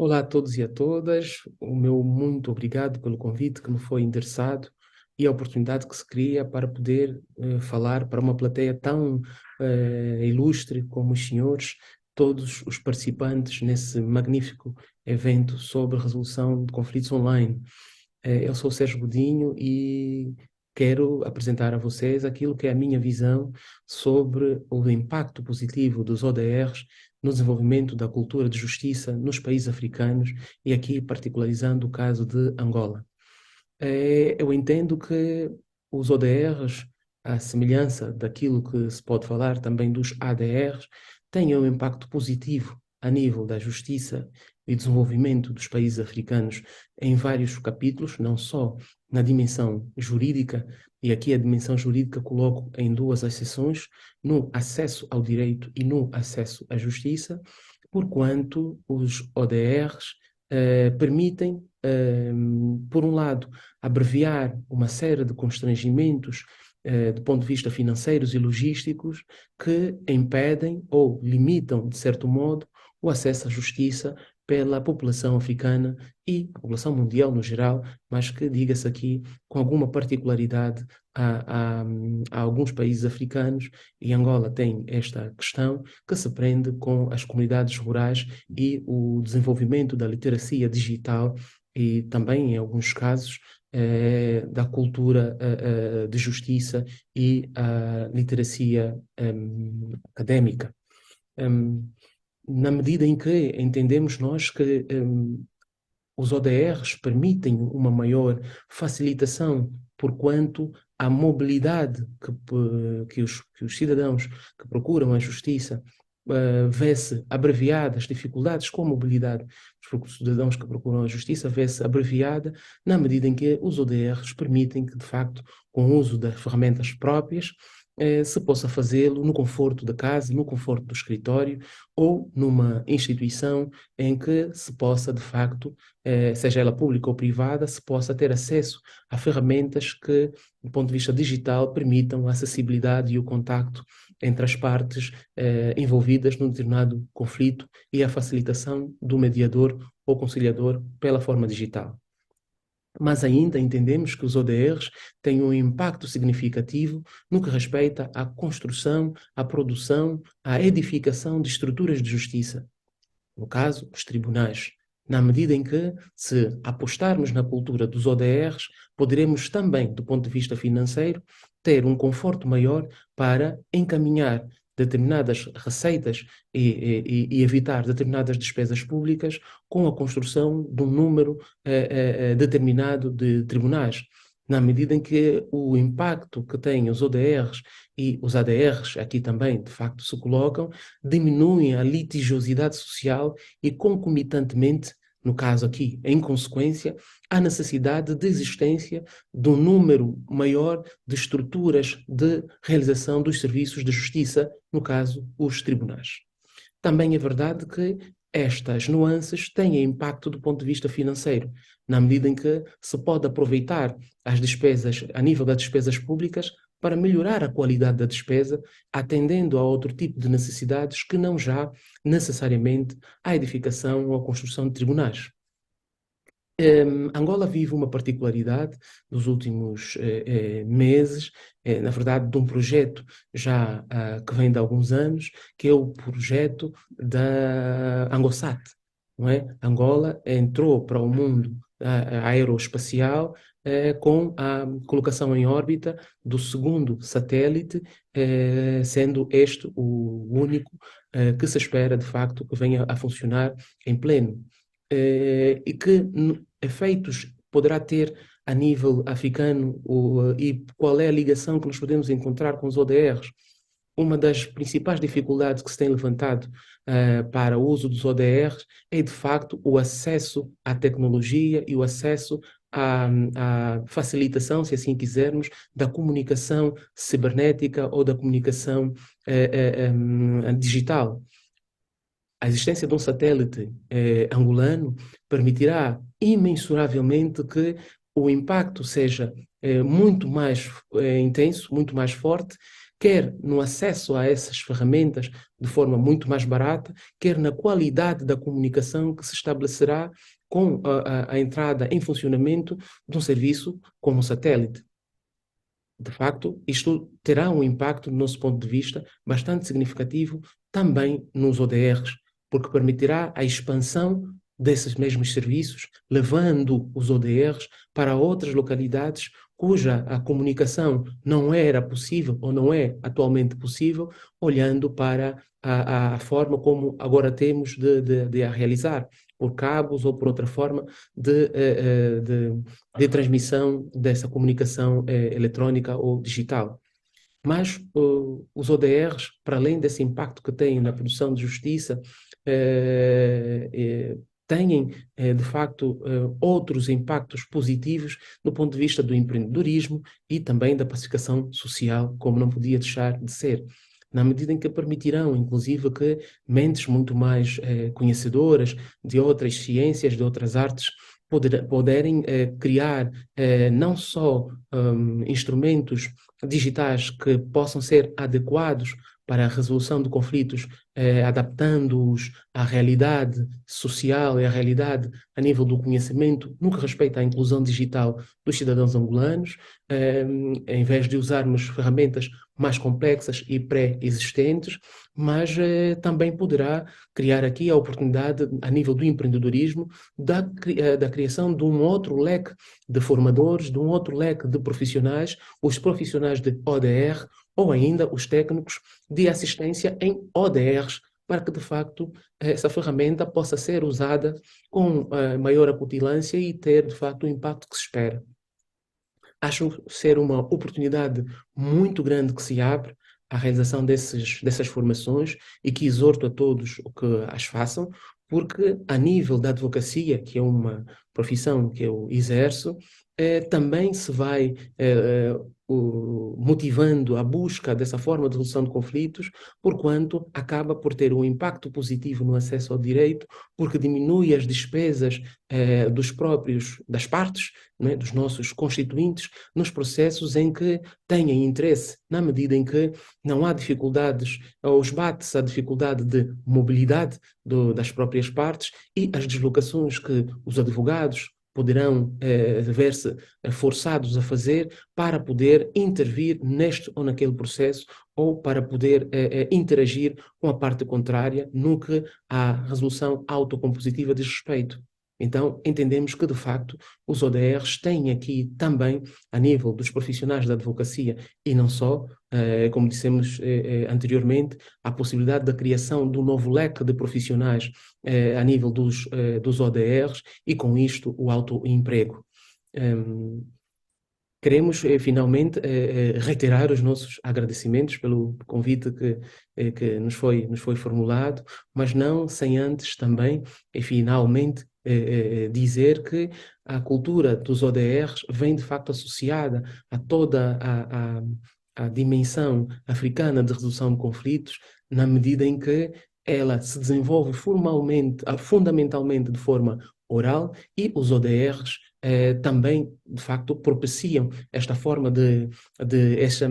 Olá a todos e a todas. O meu muito obrigado pelo convite que me foi endereçado e a oportunidade que se cria para poder falar para uma plateia tão ilustre como os senhores, todos os participantes nesse magnífico evento sobre resolução de conflitos online. Eu sou o Sérgio Godinho e quero apresentar a vocês aquilo que é a minha visão sobre o impacto positivo dos ODRs no desenvolvimento da cultura de justiça nos países africanos e aqui particularizando o caso de Angola. Eu entendo que os ODRs, à semelhança daquilo que se pode falar também dos ADRs, têm um impacto positivo a nível da justiça e desenvolvimento dos países africanos em vários capítulos, não só na dimensão jurídica, e aqui a dimensão jurídica coloco em duas exceções, no acesso ao direito e no acesso à justiça, porquanto os ODRs permitem, por um lado, abreviar uma série de constrangimentos do ponto de vista financeiros e logísticos que impedem ou limitam, de certo modo, o acesso à justiça pela população africana e a população mundial no geral, mas que, diga-se aqui, com alguma particularidade a alguns países africanos, e Angola tem esta questão, que se prende com as comunidades rurais e o desenvolvimento da literacia digital e também, em alguns casos, da cultura de justiça e a literacia académica. Em, Na medida em que entendemos nós que os ODRs permitem uma maior facilitação, porquanto a mobilidade que os cidadãos que procuram a justiça vê-se abreviada, as dificuldades com a mobilidade dos cidadãos que procuram a justiça vê-se abreviada na medida em que os ODRs permitem que, de facto, com o uso das ferramentas próprias, se possa fazê-lo no conforto da casa, no conforto do escritório ou numa instituição em que se possa, de facto, seja ela pública ou privada, se possa ter acesso a ferramentas que, do ponto de vista digital, permitam a acessibilidade e o contacto entre as partes envolvidas num determinado conflito e a facilitação do mediador ou conciliador pela forma digital. Mas ainda entendemos que os ODRs têm um impacto significativo no que respeita à construção, à produção, à edificação de estruturas de justiça, no caso, os tribunais. Na medida em que, se apostarmos na cultura dos ODRs, poderemos também, do ponto de vista financeiro, ter um conforto maior para encaminhar determinadas receitas e evitar determinadas despesas públicas com a construção de um número determinado de tribunais. Na medida em que o impacto que têm os ODRs e os ADRs, aqui também, de facto, se colocam, diminuem a litigiosidade social e, concomitantemente, no caso aqui, em consequência, a necessidade de existência de um número maior de estruturas de realização dos serviços de justiça, no caso, os tribunais. Também é verdade que estas nuances têm impacto do ponto de vista financeiro, na medida em que se pode aproveitar as despesas, a nível das despesas públicas, para melhorar a qualidade da despesa, atendendo a outro tipo de necessidades que não já necessariamente a edificação ou a construção de tribunais. Angola vive uma particularidade nos últimos meses, na verdade, de um projeto já que vem de alguns anos, que é o projeto da Angosat, não é? Angola entrou para o mundo aeroespacial com a colocação em órbita do segundo satélite, sendo este o único que se espera, de facto, que venha a funcionar em pleno. E que efeitos poderá ter a nível africano e qual é a ligação que nós podemos encontrar com os ODRs. Uma das principais dificuldades que se tem levantado para o uso dos ODRs é, de facto, o acesso à tecnologia e o acesso à facilitação, se assim quisermos, da comunicação cibernética ou da comunicação digital. A existência de um satélite angolano permitirá imensuravelmente que o impacto seja muito mais intenso, muito mais forte, quer no acesso a essas ferramentas de forma muito mais barata, quer na qualidade da comunicação que se estabelecerá com a entrada em funcionamento de um serviço como o satélite. De facto, isto terá um impacto, do nosso ponto de vista, bastante significativo também nos ODRs, porque permitirá a expansão desses mesmos serviços, levando os ODRs para outras localidades cuja a comunicação não era possível ou não é atualmente possível, olhando para a forma como agora temos de a realizar, por cabos ou por outra forma de transmissão dessa comunicação eletrônica ou digital. Mas os ODRs, para além desse impacto que têm na produção de justiça, têm, de facto, outros impactos positivos do ponto de vista do empreendedorismo e também da pacificação social, como não podia deixar de ser. Na medida em que permitirão, inclusive, que mentes muito mais conhecedoras de outras ciências, de outras artes, poderem criar não só instrumentos digitais que possam ser adequados para a resolução de conflitos, adaptando-os à realidade social e à realidade a nível do conhecimento, no que respeita à inclusão digital dos cidadãos angolanos, em vez de usarmos ferramentas mais complexas e pré-existentes, mas também poderá criar aqui a oportunidade, a nível do empreendedorismo, da criação de um outro leque de formadores, de um outro leque de profissionais, os profissionais de ODR ou ainda os técnicos de assistência em ODRs, para que, de facto, essa ferramenta possa ser usada com maior acutilância e ter, de facto, o impacto que se espera. Acho ser uma oportunidade muito grande que se abre à realização dessas formações e que exorto a todos o que as façam, porque a nível da advocacia, que é uma profissão que eu exerço, também se vai motivando a busca dessa forma de resolução de conflitos, porquanto acaba por ter um impacto positivo no acesso ao direito, porque diminui as despesas das partes, né, dos nossos constituintes, nos processos em que têm interesse, na medida em que não há dificuldades, ou esbate-se a dificuldade de mobilidade das próprias partes e as deslocações que os advogados poderão ver-se forçados a fazer para poder intervir neste ou naquele processo ou para poder interagir com a parte contrária no que à resolução autocompositiva diz respeito. Então, entendemos que, de facto, os ODRs têm aqui também, a nível dos profissionais da advocacia e não só, como dissemos anteriormente, a possibilidade da criação de um novo leque de profissionais a nível dos ODRs e, com isto, o autoemprego. Queremos, finalmente, reiterar os nossos agradecimentos pelo convite que nos foi formulado, mas não sem antes também, finalmente, dizer que a cultura dos ODRs vem, de facto, associada a toda a dimensão africana de resolução de conflitos, na medida em que ela se desenvolve fundamentalmente de forma oral e os ODRs também, de facto, propiciam esta forma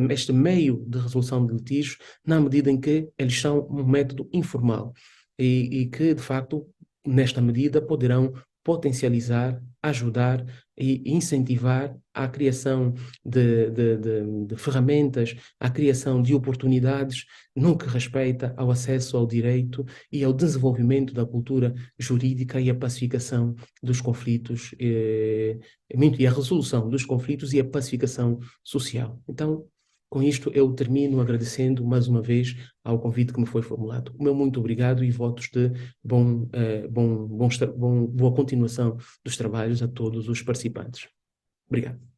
este meio de resolução de litígios, na medida em que eles são um método informal e que, de facto, nesta medida poderão potencializar, ajudar e incentivar a criação de ferramentas, a criação de oportunidades no que respeita ao acesso ao direito e ao desenvolvimento da cultura jurídica e a pacificação dos conflitos, e a resolução dos conflitos e a pacificação social. Então, com isto, eu termino agradecendo mais uma vez ao convite que me foi formulado. O meu muito obrigado e votos de boa continuação dos trabalhos a todos os participantes. Obrigado.